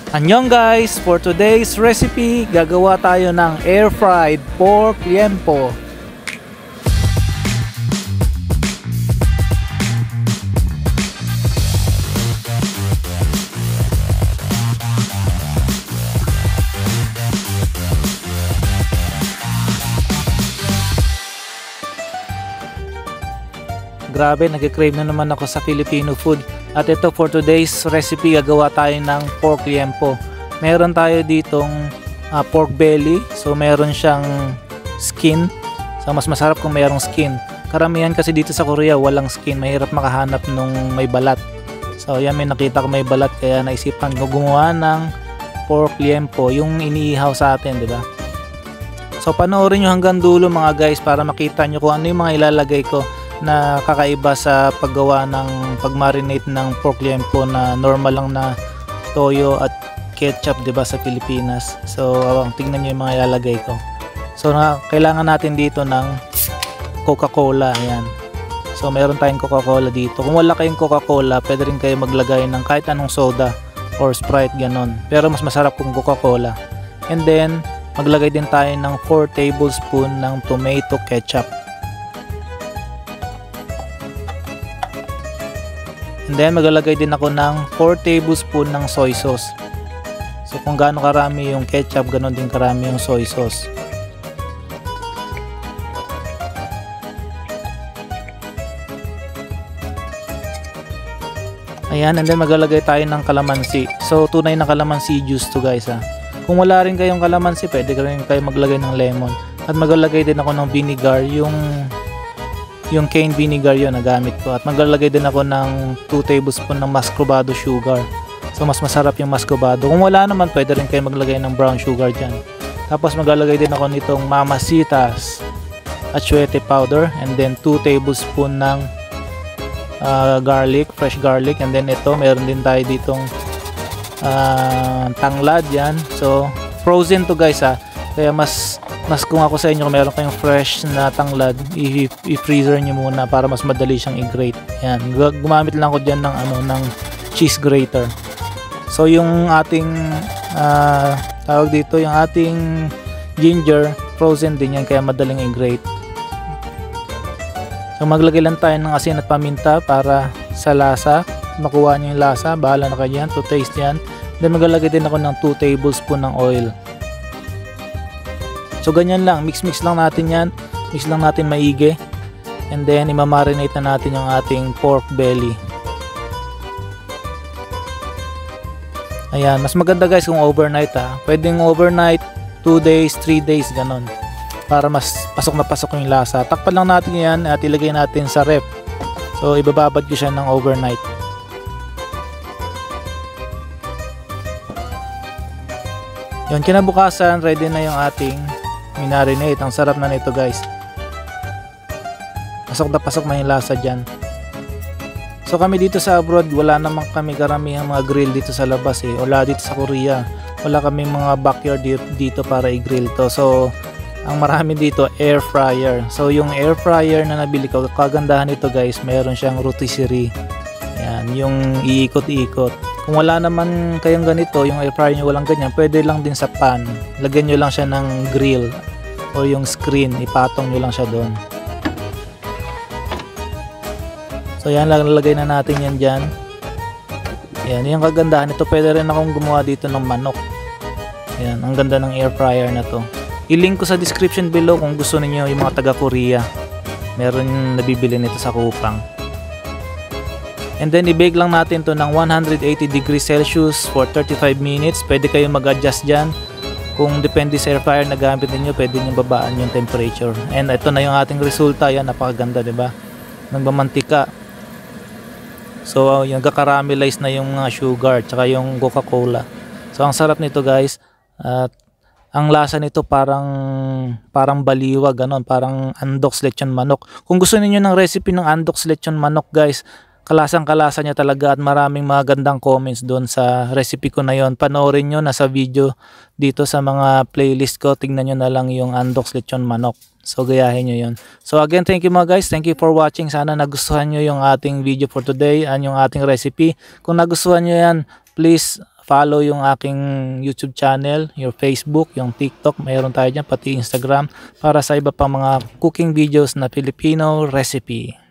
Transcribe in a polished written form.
Annyeong guys! For today's recipe, gagawa tayo ng air fried pork liempo. Grabe, nag-crave na naman ako sa Filipino food. At ito, for today's recipe, gagawa tayo ng pork liempo. Meron tayo ditong pork belly. So meron siyang skin. So mas masarap kung mayroong skin. Karamihan kasi dito sa Korea walang skin. Mahirap makahanap nung may balat. So yan, may nakita ko may balat, kaya naisipan ko gumawa ng pork liempo, yung iniihaw sa atin, di ba? So panoorin nyo hanggang dulo mga guys, para makita nyo kung ano yung mga ilalagay ko na kakaiba sa paggawa ng pag-marinate ng pork liempo na normal lang na toyo at ketchup, 'di ba, sa Pilipinas. So tingnan niyo yung mga ilalagay ko. So kailangan natin dito ng Coca-Cola, ayan. So meron tayong Coca-Cola dito. Kung wala kayong Coca-Cola, pwede rin kayo maglagay ng kahit anong soda or Sprite, ganon. Pero mas masarap kung Coca-Cola. And then maglagay din tayo ng 4 tablespoon ng tomato ketchup. And then maglalagay din ako ng 4 tablespoon ng soy sauce. So kung gaano karami yung ketchup, ganoon din karami yung soy sauce. Ayan, and then maglalagay tayo ng kalamansi. So tunay na kalamansi juice to guys ha. Kung wala rin kayong kalamansi, pwede rin kayo maglagay ng lemon. At maglalagay din ako ng vinegar, yung cane vinegar yun na gamit ko. At maglalagay din ako ng 2 tablespoon ng mascobado sugar. So mas masarap yung mascobado. Kung wala naman, pwede rin kayo maglagay ng brown sugar dyan. Tapos maglalagay din ako nitong mamasitas atsuete powder. And then 2 tablespoon ng garlic, fresh garlic. And then ito, meron din tayo ditong tanglad yan. So frozen to guys ha. Kaya mas kung ako sa inyo, kung meron kayong fresh na tanglad, i-freezer nyo muna para mas madali siyang i-grate. Yan, gumamit lang ako dyan ng cheese grater. So yung ating tawag dito, yung ating ginger, frozen din yan, kaya madaling i-grate. So maglagay lang tayo ng asin at paminta para sa lasa, makuha nyo yung lasa, bahala na kayo yan, to taste yan. Then maglalagay din ako ng 2 tablespoon ng oil. So ganyan lang, mix lang natin yan, mix lang natin maigi, and then imamarinate na natin yung ating pork belly. Ayan, mas maganda guys kung overnight ha, pwedeng overnight, 2 days, 3 days, ganon, para mas pasok na pasok yung lasa. Takpan lang natin yan at ilagay natin sa ref. So ibababad ko siya ng overnight. Yun, kinabukasan ready na yung ating minarinate. Ang sarap na nito guys, pasok na yung lasa dyan. So kami dito sa abroad, wala naman kami karamihang mga grill dito sa labas eh. Wala dito sa Korea, wala kami mga backyard dito para i-grill to. So ang marami dito, air fryer. So yung air fryer na nabili ko, kagandahan nito guys, meron siyang rotisserie. Yan, yung iikot-ikot. Kung wala naman kayong ganito, yung air fryer nyo walang ganyan, pwede lang din sa pan. Lagyan nyo lang siya ng grill o yung screen, ipatong nyo lang siya doon. So yan, lalagay na natin yan dyan. Yan, yung kagandahan nito, pwede rin akong gumawa dito ng manok. Yan, ang ganda ng air fryer na to. I-link ko sa description below kung gusto niyo, yung mga taga Korea. Meron nabibili nito sa Kupang. And then i-bake lang natin to ng 180 degrees Celsius for 35 minutes. Pwede kayong mag-adjust dyan. Kung depende sa air fryer na gamit niyo, pwede niyo babaan yung temperature. And ito na yung ating resulta. Yan, napakaganda, 'di ba? Nagmamantika. So yung nagka-caramelize na yung sugar tsaka yung Coca-Cola. So ang sarap nito guys. At ang lasa nito parang baliwag, ganon, parang andoks lechon manok. Kung gusto niyo ng recipe ng andoks lechon manok guys, kalasang-kalasa niya talaga at maraming mga gandang comments doon sa recipe ko na yon. Panoorin nyo, nasa video dito sa mga playlist ko. Tingnan nyo na lang yung andoks lechon manok. So gayahin nyo yon. So again, thank you mga guys. Thank you for watching. Sana nagustuhan nyo yung ating video for today and yung ating recipe. Kung nagustuhan nyo yan, please follow yung aking YouTube channel, yung Facebook, yung TikTok, mayroon tayo dyan, pati Instagram para sa iba pang mga cooking videos na Filipino recipe.